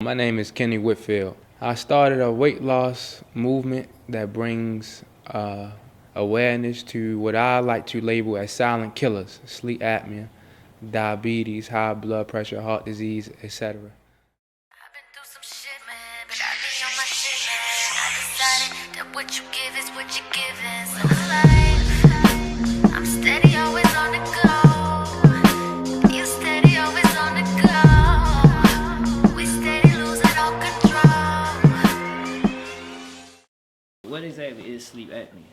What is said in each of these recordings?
My name is Kenny Whitfield. I started a weight loss movement that brings awareness to what I like to label as silent killers: sleep apnea, diabetes, high blood pressure, heart disease, etc. I've been through some shit, man, but I be on my shit, man. I decided that what you give is what you're giving. So life, I'm steady, always on the go. You steady, always on the go. We steady losing all control. What exactly is sleep apnea?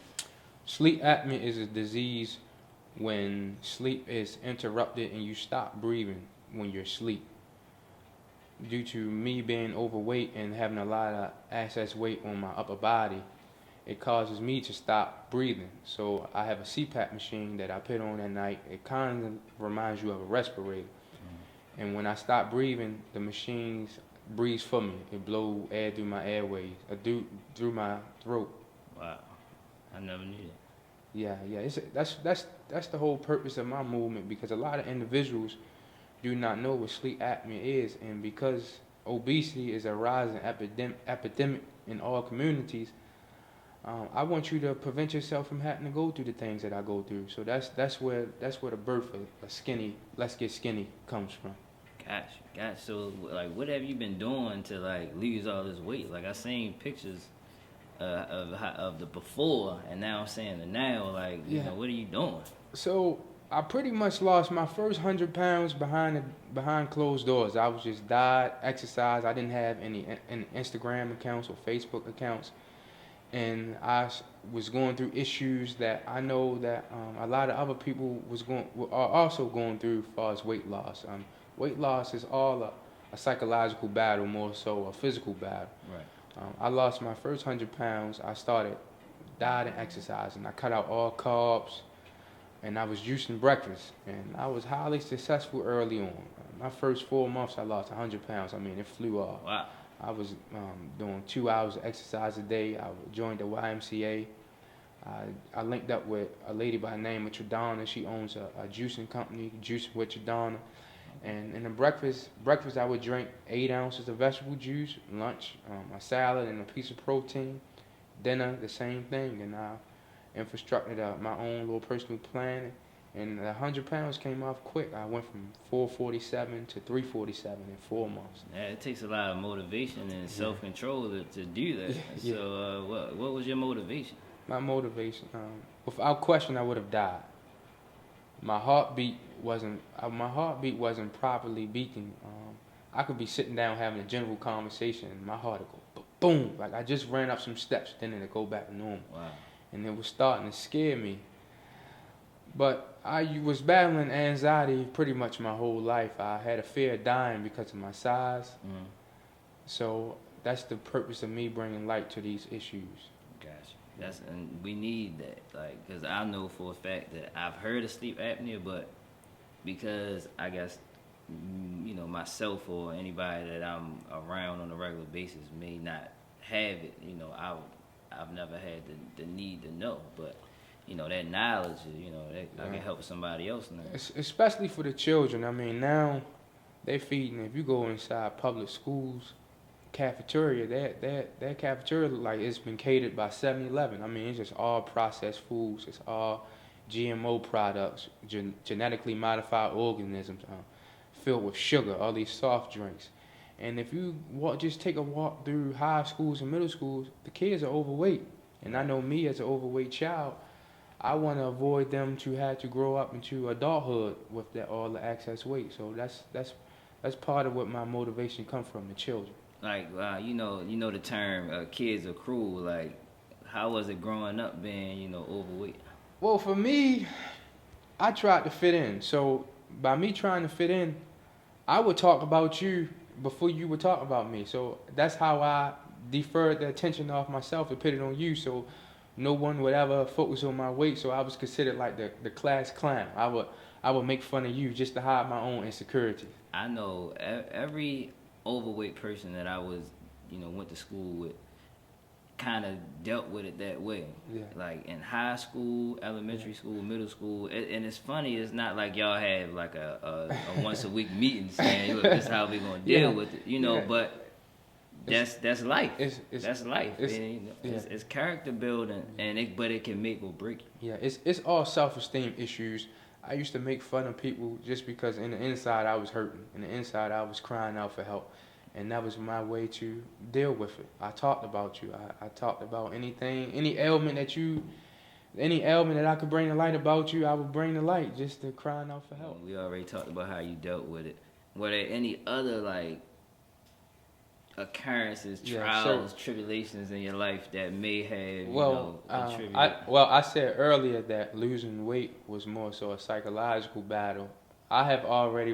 Sleep apnea is a disease when sleep is interrupted and you stop breathing when you're asleep. Due to me being overweight and having a lot of excess weight on my upper body, it causes me to stop breathing. So I have a CPAP machine that I put on at night. It kind of reminds you of a respirator. And when I stop breathing, the machine breathes for me. It blows air through my airways, through my throat. Wow, I never knew that. Yeah. That's the whole purpose of my movement, because a lot of individuals do not know what sleep apnea is, and because obesity is a rising epidemic in all communities, I want you to prevent yourself from having to go through the things that I go through. So that's where the birth of a Skenny, Let's Get Skinny, comes from. Gotcha. So, like, what have you been doing to like lose all this weight? Like, I seen pictures of the before, and now I'm saying the now. Like, you know, what are you doing? So I pretty much lost my first 100 pounds behind closed doors. I was just diet, exercise. I didn't have any Instagram accounts or Facebook accounts, and I was going through issues that I know that a lot of other people are also going through as far as weight loss. Weight loss is all a psychological battle, more so a physical battle. Right. I lost my first 100 pounds. I started dieting, exercising. I cut out all carbs, and I was juicing breakfast, and I was highly successful early on. My first 4 months, I lost 100 pounds. I mean, it flew off. Wow. I was doing 2 hours of exercise a day. I joined the YMCA. I linked up with a lady by the name of Tradonna. She owns a juicing company, Juicing with Tradonna. And in the breakfast I would drink 8 ounces of vegetable juice. Lunch, a salad and a piece of protein. Dinner, the same thing. And I infrastructed my own little personal plan. And the 100 pounds came off quick. I went from 447 to 347 in 4 months. Yeah, it takes a lot of motivation and self-control to do that. Yeah. So, what was your motivation? My motivation, without question, I would have died. My heartbeat wasn't properly beating. I could be sitting down having a general conversation, and my heart would go boom, like I just ran up some steps, then it'd go back to normal. Wow. And it was starting to scare me. But I was battling anxiety pretty much my whole life. I had a fear of dying because of my size. Mm. So that's the purpose of me bringing light to these issues. Gotcha. And we need that, like, because I know for a fact that I've heard of sleep apnea, but because I guess, you know, myself or anybody that I'm around on a regular basis may not have it, you know, I've never had the need to know, but you know, that knowledge, you know, I can help somebody else now. Especially for the children. I mean, now they feeding. If you go inside public schools, cafeteria, that cafeteria like it's been catered by 7-Eleven. I mean, it's just all processed foods. It's all GMO products, genetically modified organisms, filled with sugar. All these soft drinks. And if you just take a walk through high schools and middle schools, the kids are overweight. And I know me as an overweight child, I want to avoid them to have to grow up into adulthood with all the excess weight. So that's part of what my motivation comes from, the children. Like, you know the term kids are cruel. Like, how was it growing up being, you know, overweight? Well, for me, I tried to fit in. So by me trying to fit in, I would talk about you before you would talk about me. So that's how I deferred the attention off myself and put it on you. So no one would ever focus on my weight. So I was considered like the class clown. I would make fun of you just to hide my own insecurity. I know every overweight person that I was, you know, went to school with kind of dealt with it that way. Yeah. Like in high school, elementary school, middle school. And it's funny, it's not like y'all have like a once a week meeting saying, look, this is how we going to deal with it, you know, but that's life. That's life. Yeah. It's character building, but it can make or break you. Yeah, it's all self-esteem issues. I used to make fun of people just because in the inside I was hurting, in the inside I was crying out for help, and that was my way to deal with it. I talked about you. I talked about anything, any ailment that I could bring to light about you, I would bring to light just to crying out for help. We already talked about how you dealt with it. Were there any other like occurrences, trials, tribulations in your life that may have contributed? I said earlier that losing weight was more so a psychological battle. I had already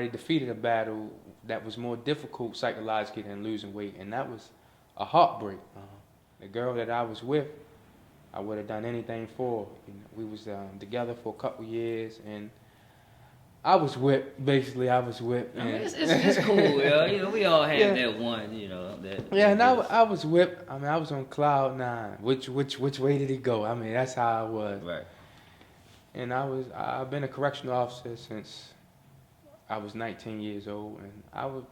defeated a battle that was more difficult psychologically than losing weight, and that was a heartbreak. The girl that I was with, I would have done anything for. We was together for a couple years, and I was whipped. Basically, I was whipped. I mean, it's cool, yo. We all have that one, I was whipped. I mean, I was on cloud nine. Which way did he go? I mean, that's how I was. Right. And I've been a correctional officer since I was 19 years old, and I was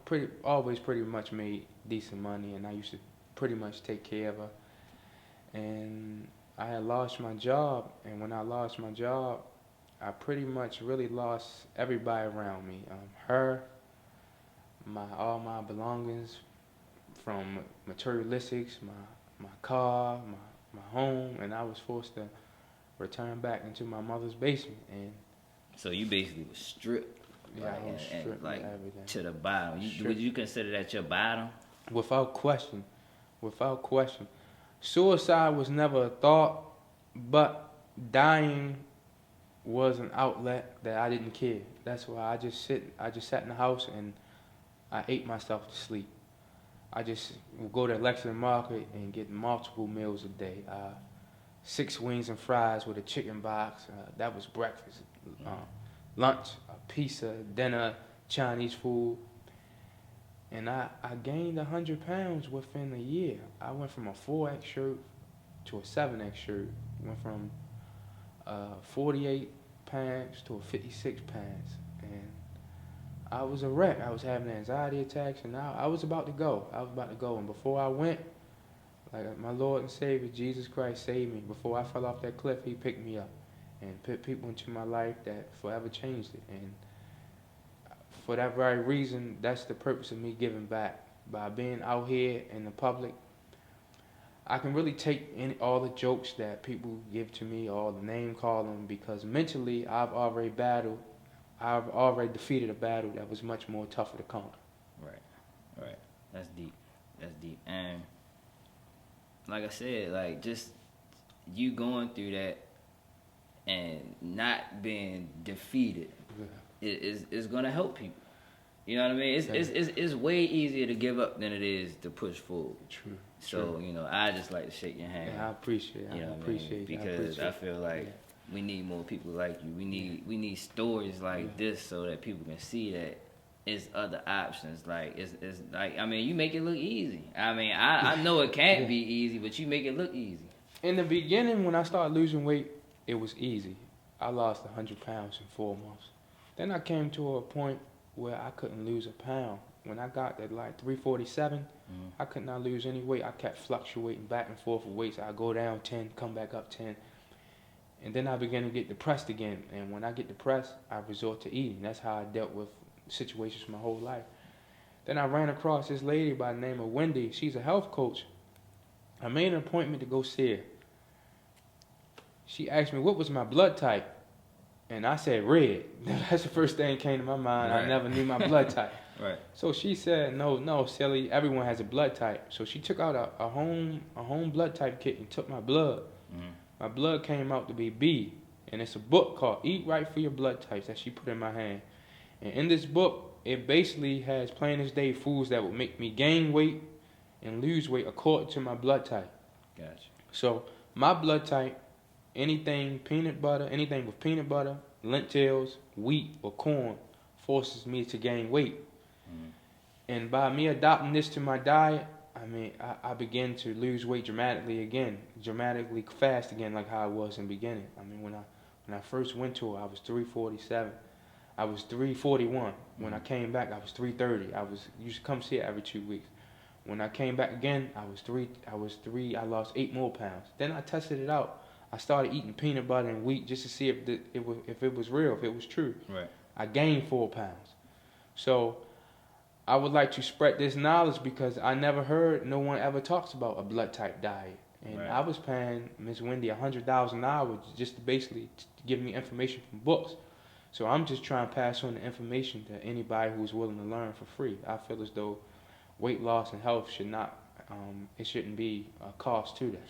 always pretty much made decent money, and I used to pretty much take care of her. And I had lost my job, and when I lost my job, I pretty much really lost everybody around me. Her, all my belongings, from materialistics, my car, my home, and I was forced to return back into my mother's basement. And so you basically was stripped. Yeah, I was stripped like everything. to the bottom. Would you consider that your bottom? Without question. Suicide was never a thought, but dying was an outlet that I didn't care. That's why I just sat in the house and I ate myself to sleep. I just would go to Lexington Market and get multiple meals a day. 6 wings and fries with a chicken box. That was breakfast. Lunch, a pizza, dinner, Chinese food. And I gained 100 pounds within a year. I went from a 4X shirt to a 7X shirt. Went from 48 pounds to a 56 pounds. And I was a wreck. I was having anxiety attacks, and I was about to go. And before I went, like my Lord and Savior, Jesus Christ, saved me. Before I fell off that cliff, he picked me up and put people into my life that forever changed it. And for that very reason, that's the purpose of me giving back. By being out here in the public, I can really take all the jokes that people give to me, all the name calling, because mentally I've already defeated a battle that was much more tougher to conquer. Right. That's deep. And like I said, like just you going through that and not being defeated is gonna help people. You know what I mean? It's way easier to give up than it is to push forward. True. So, I just like to shake your hand. Yeah, I appreciate it. Because I feel like we need more people like you. We need stories like this so that people can see that it's other options. Like it's like, I mean, you make it look easy. I mean, I know it can't be easy, but you make it look easy. In the beginning, when I started losing weight, it was easy. I lost 100 pounds in 4 months. Then I came to a point where I couldn't lose a pound. When I got to like 347, I could not lose any weight. I kept fluctuating back and forth with weights. I go down 10, come back up 10. And then I began to get depressed again. And when I get depressed, I resort to eating. That's how I dealt with situations my whole life. Then I ran across this lady by the name of Wendy. She's a health coach. I made an appointment to go see her. She asked me what was my blood type. And I said red. That's the first thing that came to my mind. Right. I never knew my blood type. Right. So she said, no, silly, everyone has a blood type. So she took out a home blood type kit and took my blood. Mm-hmm. My blood came out to be B. And it's a book called Eat Right for Your Blood Types that she put in my hand. And in this book, it basically has plain as day foods that would make me gain weight and lose weight according to my blood type. Gotcha. So my blood type, anything with peanut butter, lentils, wheat, or corn, forces me to gain weight. Mm-hmm. And by me adopting this to my diet, I mean, I began to lose weight dramatically fast again, like how I was in the beginning. I mean, when I first went to her, I was 347. I was 341. When I came back, I was 330. I used to come see it every 2 weeks. When I came back again, I was three. I lost 8 more pounds. Then I tested it out. I started eating peanut butter and wheat just to see if it was real, if it was true. Right. I gained 4 pounds. So I would like to spread this knowledge because I never heard no one ever talks about a blood type diet. And Right. I was paying Miss Wendy $100 an hour just to basically give me information from books. So I'm just trying to pass on the information to anybody who's willing to learn for free. I feel as though weight loss and health it shouldn't be a cost to that.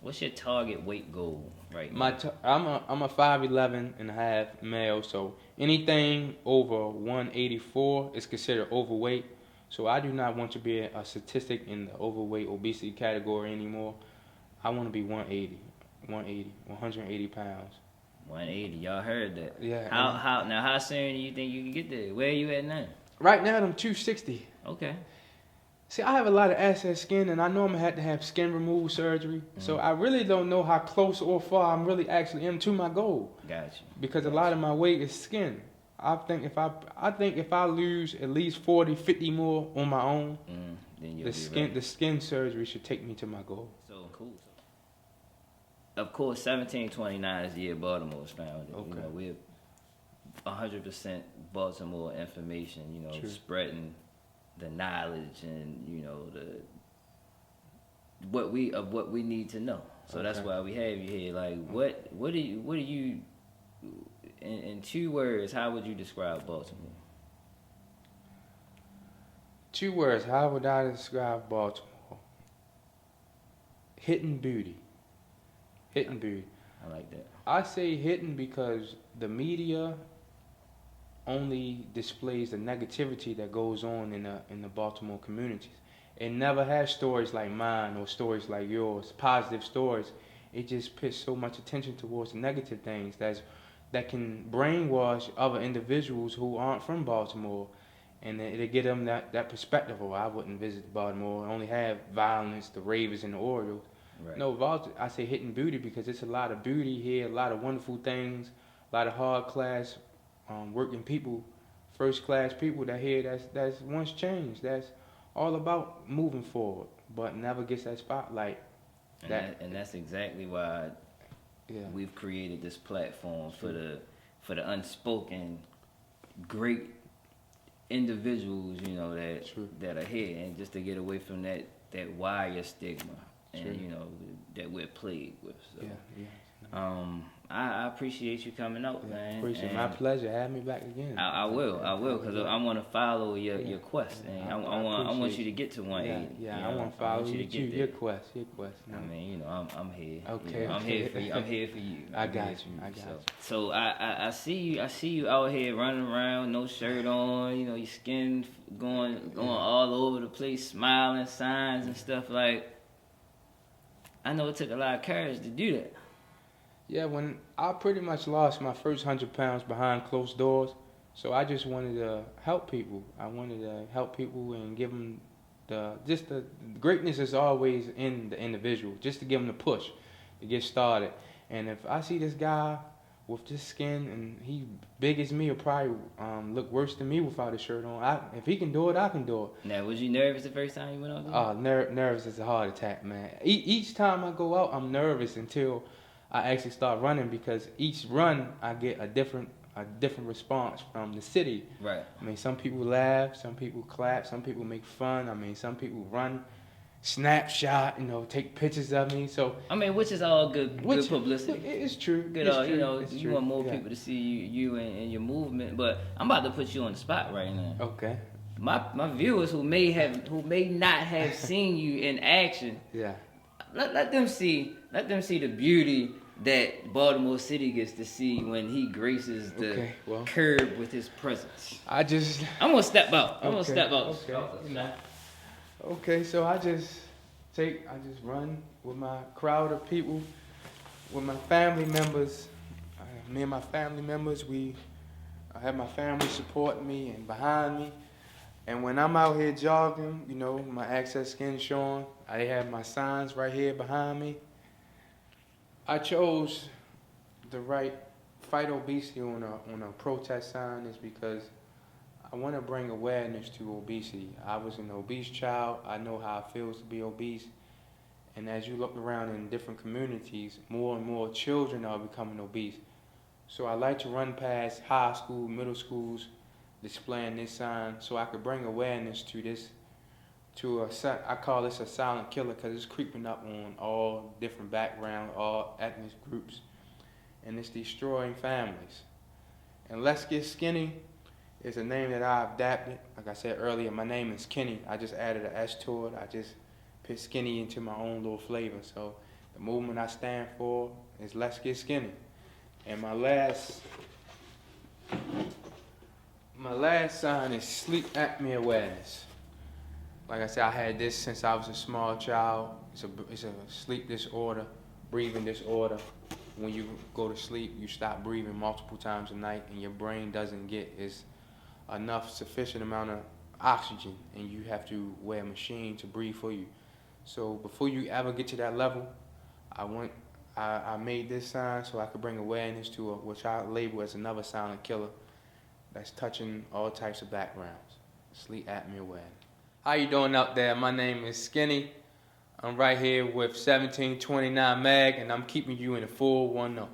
What's your target weight goal right now? I'm a 5'11" and a half male, so anything over 184 is considered overweight. So I do not want to be a statistic in the overweight obesity category anymore. I want to be 180 pounds. 180. Y'all heard that? Yeah. How soon do you think you can get there? Where are you at now? Right now I'm 260. Okay. See, I have a lot of excess skin, and I know I'm gonna have to have skin removal surgery. Mm-hmm. So I really don't know how close or far I'm really actually am to my goal. Gotcha. Because a lot of my weight is skin. I think if I lose at least 40, 50 more on my own, then you'll the skin surgery should take me to my goal. So cool. Of course, 1729 is the year Baltimore was founded. Okay. You know, we're 100% Baltimore information. You know, True. spreading the knowledge and what we need to know. So that's Okay. why we have you here. Like, what do you in 2 words? How would you describe Baltimore? 2 words. How would I describe Baltimore? Hidden beauty. Hidden beauty. I like that. I say hidden because the media only displays the negativity that goes on in the Baltimore communities. It never has stories like mine or stories like yours, positive stories. It just puts so much attention towards the negative things that can brainwash other individuals who aren't from Baltimore, and they get them that perspective. Oh, I wouldn't visit Baltimore. I only have violence, the Ravens and the Orioles. Right. No, I say hidden beauty because it's a lot of beauty here, a lot of wonderful things, a lot of hard class working people, first class people that here that's once changed. That's all about moving forward, but never gets that spotlight. And that's exactly why we've created this platform for the unspoken great individuals, you know, that are here, and just to get away from that wire stigma and that we're plagued with. So, I appreciate you coming out, man. Appreciate my pleasure. Have me back again. I will, because I want to follow your quest, and I want you to get to 180. I want to follow you too. Your quest. I mean, I'm here. Okay. I'm here for you. I'm here for you. I got you. So I see you out here running around, no shirt on. You know, your skin going all over the place, smiling signs and stuff. Like, I know it took a lot of courage to do that. Yeah, when I pretty much lost my first 100 pounds behind closed doors, so I just wanted to help people. I wanted to help people and give them the greatness is always in the individual, just to give them the push to get started. And if I see this guy with this skin and he big as me, will probably look worse than me without a shirt on. If he can do it, I can do it. Now, was you nervous the first time you went out there? Nervous is a heart attack, man. Each time I go out, I'm nervous until I actually start running, because each run I get a different response from the city. Right. I mean, some people laugh, some people clap, some people make fun. I mean, some people run, snapshot, take pictures of me. So I mean, which is all good publicity. It's true. Good, you want more people to see you and your movement. But I'm about to put you on the spot right now. Okay. My viewers who may not have seen you in action. Yeah. Let them see the beauty that Baltimore City gets to see when he graces the curb with his presence. I'm gonna step out. Okay, so I just run with my crowd of people, with my family members. Me and my family members, I have my family supporting me and behind me. And when I'm out here jogging, my excess skin showing, I have my signs right here behind me. I chose the right fight obesity on a protest sign is because I want to bring awareness to obesity. I was an obese child. I know how it feels to be obese. And as you look around in different communities, more and more children are becoming obese. So I like to run past high school, middle schools, displaying this sign so I could bring awareness to this, I call this a silent killer because it's creeping up on all different backgrounds, all ethnic groups, and it's destroying families. And Let's Get Skinny is a name that I've adapted. Like I said earlier, my name is Kenny. I just added an S to it. I just put skinny into my own little flavor. So the movement I stand for is Let's Get Skinny. And my last sign is sleep apnea awareness. Like I said, I had this since I was a small child. It's a sleep disorder, breathing disorder. When you go to sleep, you stop breathing multiple times a night, and your brain doesn't get sufficient amount of oxygen, and you have to wear a machine to breathe for you. So before you ever get to that level, I made this sign so I could bring awareness to it, which I label as another silent killer that's touching all types of backgrounds. Sleep apnea awareness. How you doing out there? My name is Skenny. I'm right here with 1729 Mag, and I'm keeping you in the full 1-0.